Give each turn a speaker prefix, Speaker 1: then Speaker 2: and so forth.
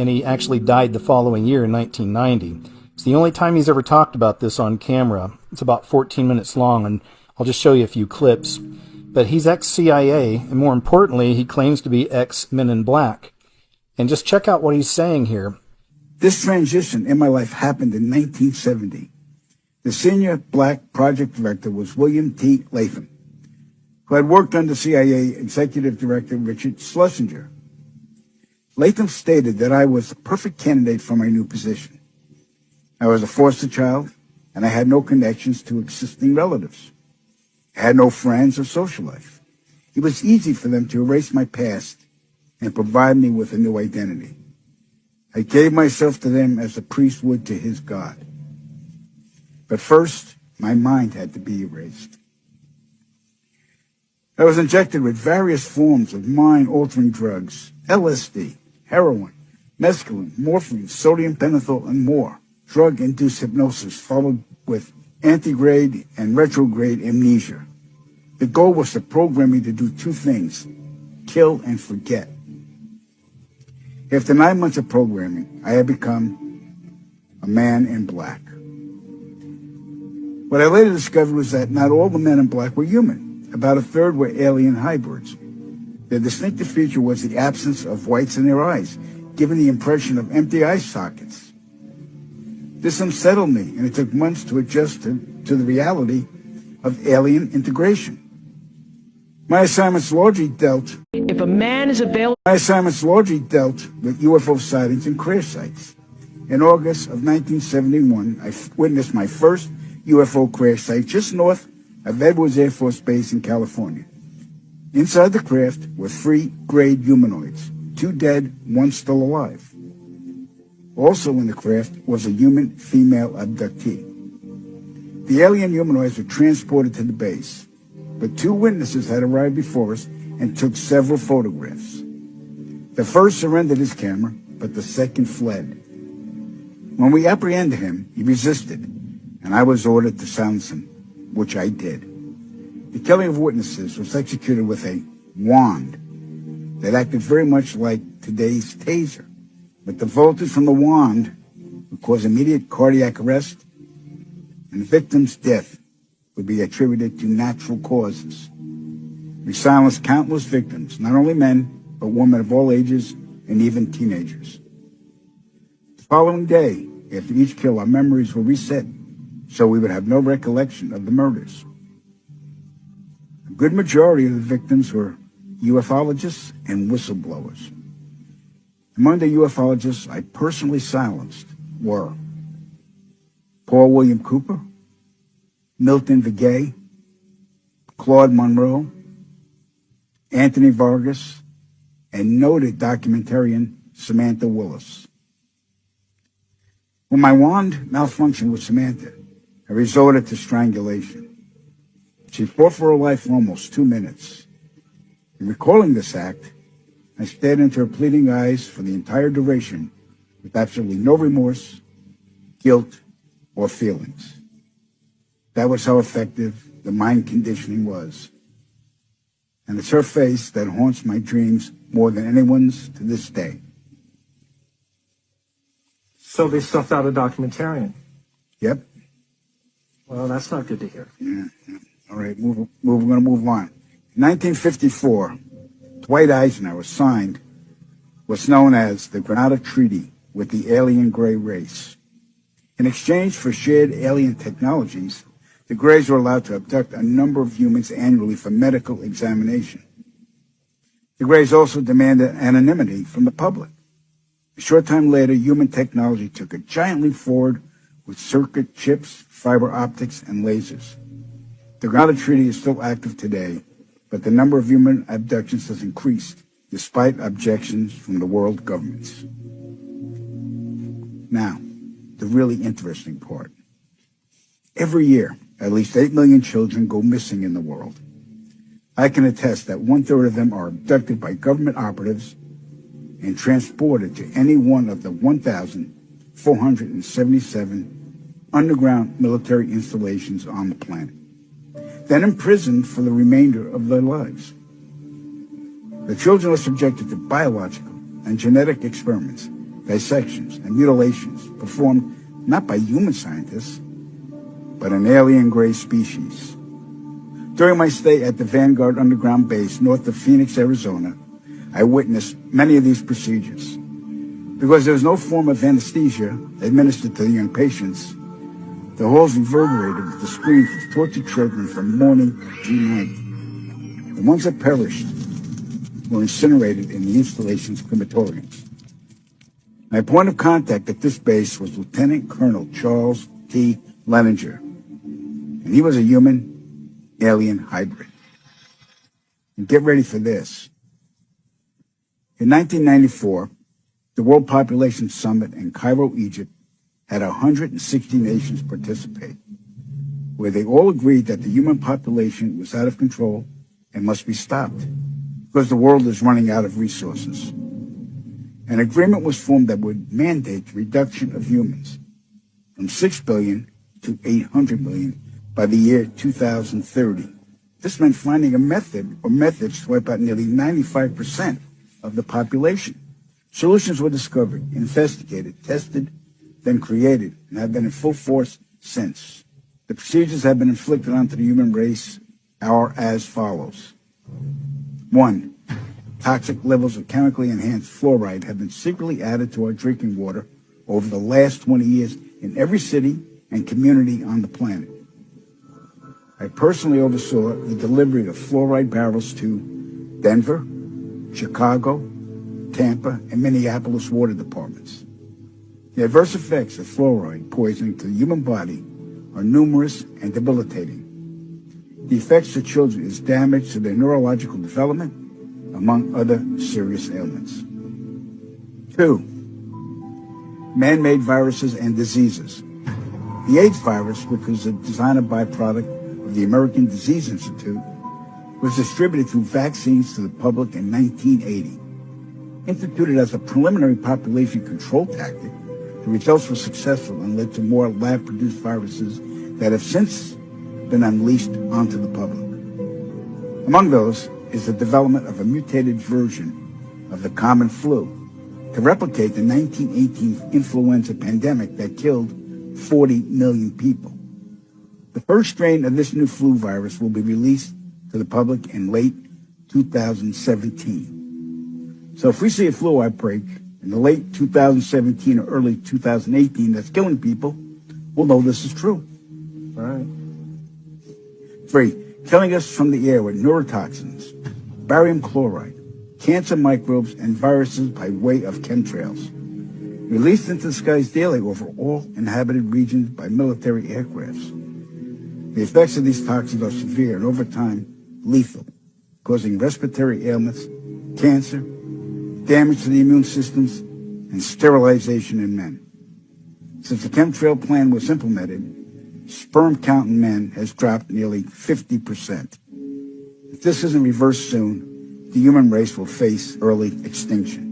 Speaker 1: and he actually died the following year in 1990. It's the only time he's ever talked about this on camera. It's about 14 minutes long, and I'll just show you a few clips. But he's ex-CIA, and more importantly, he claims to be ex-Men in Black. And just check out what he's saying here.
Speaker 2: This transition in my life happened in 1970. The senior black project director was William T. Latham, who had worked under CIA Executive Director Richard Schlesinger. Latham stated that I was the perfect candidate for my new position. I was a foster child, and I had no connections to existing relatives. I had no friends or social life. It was easy for them to erase my past and provide me with a new identity. I gave myself to them as a priest would to his God. But first, my mind had to be erased. I was injected with various forms of mind-altering drugs, LSD, heroin, mescaline, morphine, sodium pentothal, and more. Drug-induced hypnosis followed with antegrade and retrograde amnesia. The goal was to program me to do two things: kill and forget. After 9 months of programming, I had become a man in black. What I later discovered was that not all the men in black were human. About a third were alien hybrids. Their distinctive feature was the absence of whites in their eyes, giving the impression of empty eye sockets. This unsettled me, and it took months to adjust to the reality of alien integration. My assignments largely dealt with UFO sightings and crash sites. In August of 1971, I witnessed my first UFO crash site just north of Edwards Air Force Base in California. Inside the craft were 3 grayed humanoids, 2 dead, 1 still alive. Also in the craft was a human female abductee. The alien humanoids were transported to the base, but 2 witnesses had arrived before us and took several photographs. The first surrendered his camera, but the second fled. When we apprehended him, he resisted, and I was ordered to silence him, which I did. The killing of witnesses was executed with a wand that acted very much like today's taser, but the voltage from the wand would cause immediate cardiac arrest, and the victim's death would be attributed to natural causes. We silenced countless victims, not only men, but women of all ages and even teenagers. The following day, after each kill, our memories were reset, so we would have no recollection of the murders. A good majority of the victims were ufologists and whistleblowers. Among the ufologists I personally silenced were Paul William Cooper, Milton Vigay, Claude Monroe, Anthony Vargas, and noted documentarian Samantha Willis. When my wand malfunctioned with Samantha, I resorted to strangulation. She fought for her life for almost 2 minutes. In recalling this act, I stared into her pleading eyes for the entire duration with absolutely no remorse, guilt, or feelings. That was how effective the mind conditioning was. And it's her face that haunts my dreams more than anyone's to this day.
Speaker 3: So they stuffed out a documentarian?
Speaker 2: Yep.
Speaker 3: Well, that's not good to hear.
Speaker 2: Yeah. All right, we're going to move on. In 1954, Dwight Eisenhower signed what's known as the Granada Treaty with the alien gray race. In exchange for shared alien technologies, the Greys were allowed to abduct a number of humans annually for medical examination. The Greys also demanded anonymity from the public. A short time later, human technology took a giant leap forward with circuit chips, fiber optics, and lasers. The Granada Treaty is still active today, but the number of human abductions has increased, despite objections from the world governments. Now, the really interesting part. Every year, at least 8 million children go missing in the world. I can attest that 1/3 of them are abducted by government operatives and transported to any one of the 1,477 underground military installations on the planet, then imprisoned for the remainder of their lives. The children are subjected to biological and genetic experiments dissections, and mutilations performed not by human scientists, but an alien gray species. During my stay at the Vanguard Underground Base north of Phoenix, Arizona, I witnessed many of these procedures. Because there was no form of anesthesia administered to the young patients, the halls reverberated with the screams of tortured children from morning to night. The ones that perished were incinerated in the installation's crematoriums. My point of contact at this base was Lieutenant Colonel Charles T. Leninger, and he was a human-alien hybrid. And get ready for this. In 1994, the World Population Summit in Cairo, Egypt, had 160 nations participate, where they all agreed that the human population was out of control and must be stopped because the world is running out of resources. An agreement was formed that would mandate the reduction of humans from 6 billion to 800 million by the year 2030. This meant finding a method or methods to wipe out nearly 95% of the population. Solutions were discovered, investigated, tested, then created, and have been in full force since. The procedures have been inflicted onto the human race are as follows. 1. Toxic levels of chemically enhanced fluoride have been secretly added to our drinking water over the last 20 years in every city and community on the planet. I personally oversaw the delivery of fluoride barrels to Denver, Chicago, Tampa, and Minneapolis water departments. The adverse effects of fluoride poisoning to the human body are numerous and debilitating. The effects to children is damage to their neurological development, among other serious ailments. 2. Man-made viruses and diseases. The AIDS virus, which was a designer byproduct of the American Disease Institute, was distributed through vaccines to the public in 1980. Instituted as a preliminary population control tactic, the results were successful and led to more lab-produced viruses that have since been unleashed onto the public. Among those is the development of a mutated version of the common flu to replicate the 1918 influenza pandemic that killed 40 million people. The first strain of this new flu virus will be released to the public in late 2017. So if we see a flu outbreak in the late 2017 or early 2018 that's killing people, we'll know this is true.
Speaker 3: All right.
Speaker 2: 3. Killing us from the air with neurotoxins, barium chloride, cancer microbes, and viruses by way of chemtrails, released into the skies daily over all inhabited regions by military aircrafts. The effects of these toxins are severe and over time lethal, causing respiratory ailments, cancer, damage to the immune systems, and sterilization in men. Since the chemtrail plan was implemented, sperm count in men has dropped nearly 50%. If this isn't reversed soon, the human race will face early extinction.